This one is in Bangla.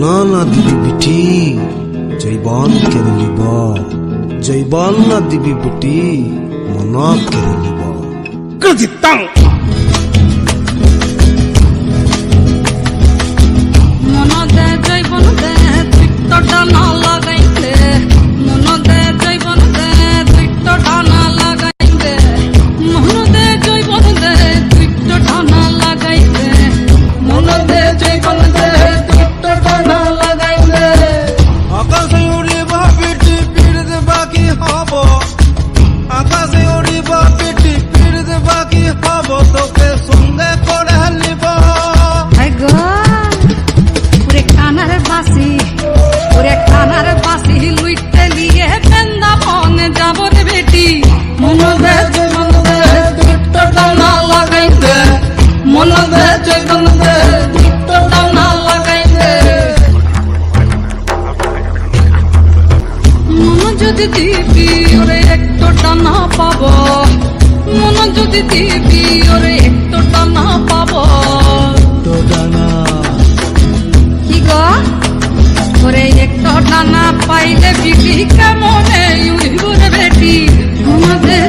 মনা না দিবি বিটি জৈবন কেড়ে নিব, জৈবন না দিবি বিটি মনা কেড়ে নিব। কজিতাং মন দে জৈবন দে তুই তো ডানা লাগাইতে, মন দে জৈবন দে তুই তো ডানা লাগাইতে, মন দে জৈবন দে তুই তো ডানা লাগাইতে, মন দে জৈবন দে তুই তো ডানা লাগাইতে। আকাশে উড়িব বিটি পিড়তে বাকি হব, আকাশে উড়িব বিটি পিড়তে বাকি হব, তোকে সঙ্গে করে নিব। ওরে কানার বাসি, ওরে কানার বাসি লুইতে লিয়ে বৃন্দাবনে যাব রে বেটি। মন দে জৈবন দে তুই তো ডানা লাগাইতে, মন দে জৈবন দে তুই তো ডানা লাগাইতে। মন যদি দিবি ওরে একটু ডানা পাব, মন যদি দিবি ওরে একটু ডানা পাব। তো ডানা কি গো ওরে একটু ডানা পাইলে বিটি কেমনে উড়িব রে বেটি। মন দে